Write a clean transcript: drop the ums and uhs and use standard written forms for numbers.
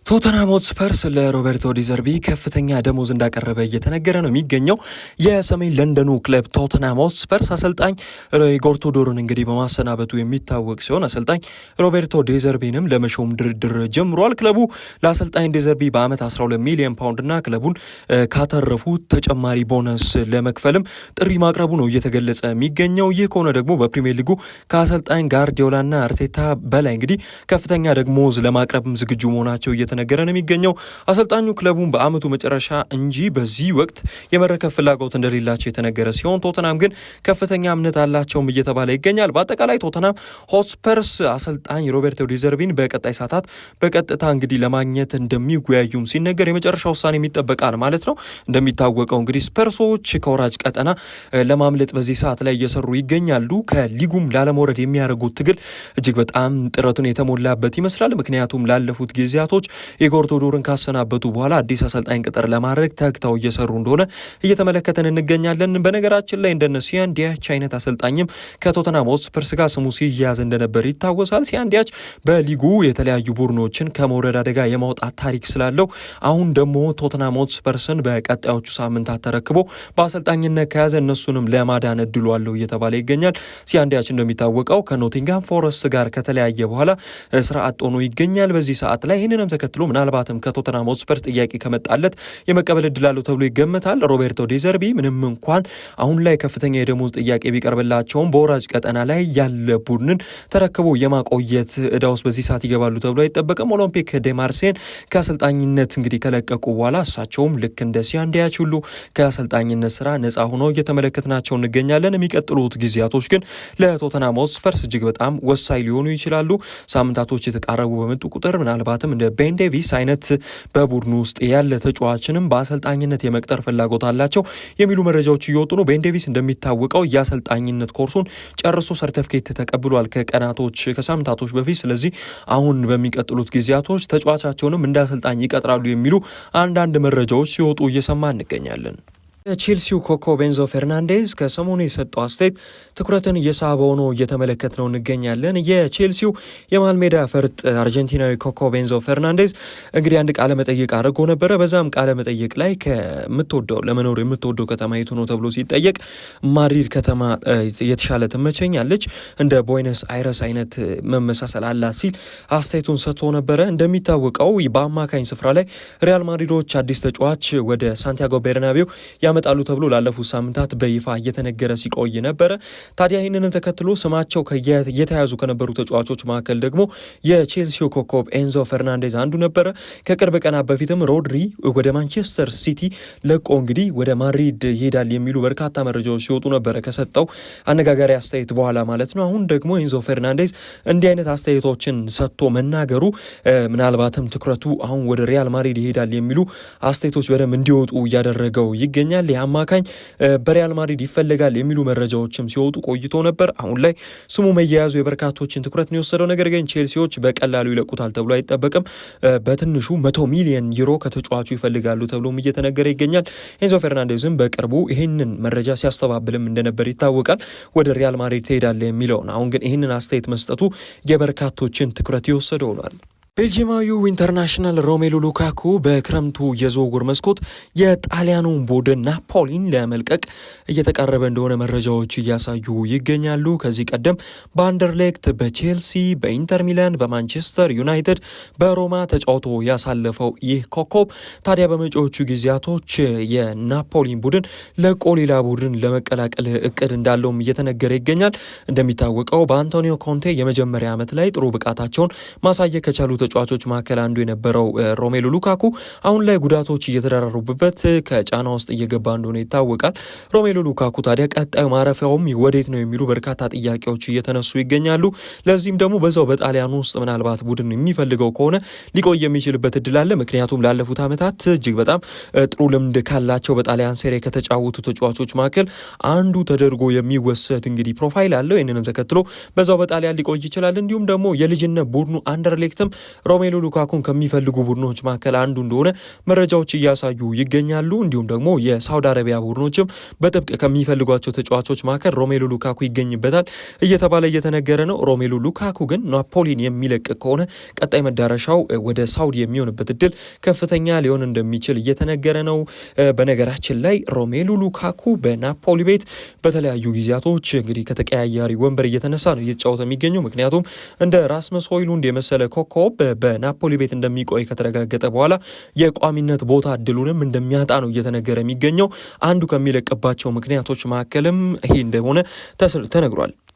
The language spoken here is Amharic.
ቶተንሃም ሆትስፐርስ ለሮቤርቶ ዲዘርቢ ከፍተኛ ደሞዝ እንዳቀረበ እየተነገረ ነው የሚገኘው። የሰሜን ለንደኑ ክለብ ቶተንሃም ሆትስፐርስ አሰልጣኝ ኢጎር ቱዶርን እንግዲህ በማሰናበቱ የሚታወቅ ሲሆን አሰልጣኝ ሮቤርቶ ዲዘርቢንም ለመሾም ድርድር ጀምሯል። ክለቡ ለአሰልጣኝ ዲዘርቢ በአመት 12 ሚሊዮን ፓውንድ እና ክለቡን ካተረፉት ተጨማሪ ቦነስ ለመክፈልም ጥሪ ማቅረቡ ነው እየተገለጸ የሚገኘው። ይህ ከሆነ ደግሞ በፕሪሚየር ሊጉ ከአሰልጣኝ ጋርዲዮላና አርቴታ በላይ እንግዲህ ከፍተኛ ደሞዝ ለማቅረብም ዝግጁ መሆናቸው ነገረ ነው የሚገኘው። አሰልጣኙ ክለቡን በአመቱ መጨረሻ እንጂ በዚህ ወቅት የመረከብ ፍላጎት እንደሌላቸው የተነገረ ሲሆን ቶተንሃም ግን ከፍተኛ እምነት አላቸውም እየተባለ ይገኛል። በአጠቃላይ ቶተንሃም ሆትስፐርስ አሰልጣኝ ሮቤርቶ ዲዘርቢን በቀጣይ ሰዓታት በቀጥታ እንግዲህ ለማግኘት እንደሚወያዩም ሲነገር የመጨረሻ ውሳኔ የሚጠበቃል ማለት ነው። እንደሚታወቀው እንግዲህ ስፐርሶች ከወራጅ ቀጠና ለማምለጥ በዚህ ሰዓት ላይ እየሰሩ ይገኛሉ። ከሊጉም ላለመውረድ የሚያደርጉት ትግል እጅግ በጣም ጥረቱን የተሞላበት ይመስላል። ምክንያቱም ላለፉት ጊዜያቶች ኢጎር ቱዶርን ካሰናበቱ በኋላ አዲስ አሰልጣኝ ቅጥር ለማድረግ ተግተው እየሰሩ እንደሆነ እየተመለከተን እንገኛለን። በነገራችን ላይ እንደነ ሲያን ዲያች አይነት አሰልጣኝም ከቶተንሃም ሆትስፐርስ ጋር ስሙ ሲያያዝ እንደነበር ይታወሳል። ሲያን ዲያች በሊጉ የተለያዩ ቡድኖችን ከመውረድ አደጋ የማውጣት ታሪክ ስላለው አሁን ደግሞ ቶተንሃም ሆትስፐርስን በቀጣዮቹ ሳምንታት ተረክቦ በአሰልጣኝነት ከያዘ እነሱንም ለማዳን እድሉ አለው እየተባለ ይገኛል። ሲያን ዲያች እንደሚታወቀው ከኖቲንጋም ፎረስት ጋር ከተለያየ በኋላ ስራ አጥ ሆኖ ይገኛል በዚህ ሰዓት ላይ። ይህንንም ተከትሎ ምናልባትም ከቶተንሃም ሆትስፐርስ ጥያቄ ከመጣለት የመቀበል እድል አለው ተብሎ ይገመታል። ሮቤርቶ ዲዘርቢ ምንም እንኳን አሁን ላይ ከፍተኛ የደሞዝ ጥያቄ ቢቀርብላቸውም በወራጅ ቀጠና ላይ ያለ ቡድንን ተረክቦ የማቆየት እዳ ውስጥ በዚህ ሰዓት ይገባሉ ተብሎ አይጠበቅም። ኦሎምፒክ ዴ ማርሴን ከአሰልጣኝነት እንግዲህ ከለቀቁ በኋላ እሳቸውም ልክ እንደ ሲያን ዲያች ሁሉ ከአሰልጣኝነት ስራ ነጻ ሆነው እየተመለከትናቸው እንገኛለን። የሚቀጥሉት ጊዜያቶች ግን ለቶተንሃም ሆትስፐርስ እጅግ በጣም ወሳኝ ሊሆኑ ይችላሉ። ሳምንታቶች የተቃረቡ በመጡ ቁጥር ምናልባትም እንደ ቤን ዴቪስ አይነት በቡድኑ ውስጥ ያለ ተጫዋችንም በአሰልጣኝነት የመቅጠር ፍላጎት አላቸው የሚሉ መረጃዎች እየወጡ ነው። ቤን ዴቪስ እንደሚታወቀው የአሰልጣኝነት ኮርሱን ጨርሶ ሰርተፍኬት ተቀብሏል ከሳምንታቶች በፊት። ስለዚህ አሁን በሚቀጥሉት ጊዜያቶች ተጫዋቻቸውንም እንደ አሰልጣኝ ይቀጥራሉ የሚሉ አንዳንድ መረጃዎች ሲወጡ እየሰማ እንገኛለን። የቼልሲው ኮከብ ኤንዞ ፈርናንዴዝ ከሰሞኑ የሰጠው አስተያየት ትኩረትን እየሳበ ሆኖ እየተመለከትነው እንገኛለን። የቼልሲው የመሃል ሜዳ ፈርጥ አርጀንቲናዊ ኮከብ ኤንዞ ፈርናንዴዝ እንግዲህ አንድ ቃለ መጠይቅ አድርጎ ነበረ። በዛም ቃለ መጠይቅ ላይ ለመኖር የምትወደው ከተማ የቱ ነው ተብሎ ሲጠየቅ ማድሪድ ከተማ የተሻለ ትመቸኛለች፣ እንደ ቦይነስ አይረስ አይነት መመሳሰል አላት ሲል አስተያየቱን ሰጥቶ ነበረ። እንደሚታወቀው በአማካኝ ስፍራ ላይ ሪያል ማድሪዶች አዲስ ተጫዋች ወደ ሳንቲያጎ ቤርናቤው ያመጣሉ ተብሎ ላለፉት ሳምንታት በይፋ እየተነገረ ሲቆይ ነበረ። ታዲያ ይህንንም ተከትሎ ስማቸው እየተያዙ ከነበሩ ተጫዋቾች መካከል ደግሞ የቼልሲው ኮከብ ኤንዞ ፈርናንዴዝ አንዱ ነበረ። ከቅርብ ቀናት በፊትም ሮድሪ ወደ ማንቸስተር ሲቲ ለቆ እንግዲህ ወደ ማድሪድ ይሄዳል የሚሉ በርካታ መረጃዎች ሲወጡ ነበረ ከሰጠው አነጋጋሪ አስተያየት በኋላ ማለት ነው። አሁን ደግሞ ኤንዞ ፈርናንዴዝ እንዲህ አይነት አስተያየቶችን ሰጥቶ መናገሩ ምናልባትም ትኩረቱ አሁን ወደ ሪያል ማድሪድ ይሄዳል የሚሉ አስተያየቶች በደንብ እንዲወጡ እያደረገው ይገኛል። የአማካኝ በሪያል ማድሪድ ይፈልጋል የሚሉ መረጃዎችም ሲወጡ ቆይቶ ነበር። አሁን ላይ ስሙ መያያዙ የበርካቶችን ትኩረት ነው የወሰደው። ነገር ግን ቼልሲዎች በቀላሉ ይለቁታል ተብሎ አይጠበቅም። በትንሹ 100 ሚሊዮን ዩሮ ከተጫዋቹ ይፈልጋሉ ተብሎም እየተነገረ ይገኛል። ኤንዞ ፈርናንዴዝም በቅርቡ ይህንን መረጃ ሲያስተባብልም እንደነበር ይታወቃል። ወደ ሪያል ማድሪድ ትሄዳለ የሚለውን አሁን ግን ይህንን አስተያየት መስጠቱ የበርካቶችን ትኩረት የወሰደ ሆኗል። ቤልጂማዊው ኢንተርናሽናል ሮሜሉ ሉካኩ በክረምቱ የዝውውር መስኮት የጣሊያኑን ቡድን ናፖሊን ለመልቀቅ እየተቃረበ እንደሆነ መረጃዎች እያሳዩ ይገኛሉ። ከዚህ ቀደም በአንደርሌክት፣ በቼልሲ፣ በኢንተር ሚላን፣ በማንቸስተር ዩናይትድ፣ በሮማ ተጫውቶ ያሳለፈው ይህ ኮከብ ታዲያ በመጪዎቹ ጊዜያቶች የናፖሊን ቡድን ለቆ ሌላ ቡድን ለመቀላቀል እቅድ እንዳለውም እየተነገረ ይገኛል። እንደሚታወቀው በአንቶኒዮ ኮንቴ የመጀመሪያ ዓመት ላይ ጥሩ ብቃታቸውን ማሳየት ከቻሉ ተጫዋቾች መካከል አንዱ የነበረው ሮሜሉ ሉካኩ አሁን ላይ ጉዳቶች እየተደራረቡበት ከጫና ውስጥ እየገባ እንደሆነ ይታወቃል። ሮሜሉ ሉካኩ ታዲያ ቀጣዩ ማረፊያውም ወዴት ነው የሚሉ በርካታ ጥያቄዎች እየተነሱ ይገኛሉ። ለዚህም ደግሞ በዛው በጣሊያኑ ውስጥ ምናልባት ቡድን የሚፈልገው ከሆነ ሊቆይ የሚችልበት እድል አለ። ምክንያቱም ላለፉት ዓመታት እጅግ በጣም ጥሩ ልምድ ካላቸው በጣሊያን ሴሪ ከተጫወቱ ተጫዋቾች መካከል አንዱ ተደርጎ የሚወሰድ እንግዲህ ፕሮፋይል አለው። ይህንንም ተከትሎ በዛው በጣሊያን ሊቆይ ይችላል። እንዲሁም ደግሞ የልጅነት ቡድኑ አንደርሌክትም ሮሜሉ ሉካኩን ከሚፈልጉ ቡድኖች መካከል አንዱ እንደሆነ መረጃዎች እያሳዩ ይገኛሉ። እንዲሁም ደግሞ የሳውዲ አረቢያ ቡድኖችም በጥብቅ ከሚፈልጓቸው ተጫዋቾች መካከል ሮሜሉ ሉካኩ ይገኝበታል እየተባለ እየተነገረ ነው። ሮሜሉ ሉካኩ ግን ናፖሊን የሚለቅ ከሆነ ቀጣይ መዳረሻው ወደ ሳውዲ የሚሆንበት እድል ከፍተኛ ሊሆን እንደሚችል እየተነገረ ነው። በነገራችን ላይ ሮሜሉ ሉካኩ በናፖሊ ቤት በተለያዩ ጊዜያቶች እንግዲህ ከተቀያያሪ ወንበር እየተነሳ ነው እየተጫወተ የሚገኘው። ምክንያቱም እንደ ራስመስ ሆይሉንድ የመሰለ ኮከብ በናፖሊ ቤት እንደሚቆይ ከተረጋገጠ በኋላ የቋሚነት ቦታ እድሉንም እንደሚያጣ ነው እየተነገረ የሚገኘው። አንዱ ከሚለቅባቸው ምክንያቶች መካከልም ይሄ እንደሆነ ተነግሯል።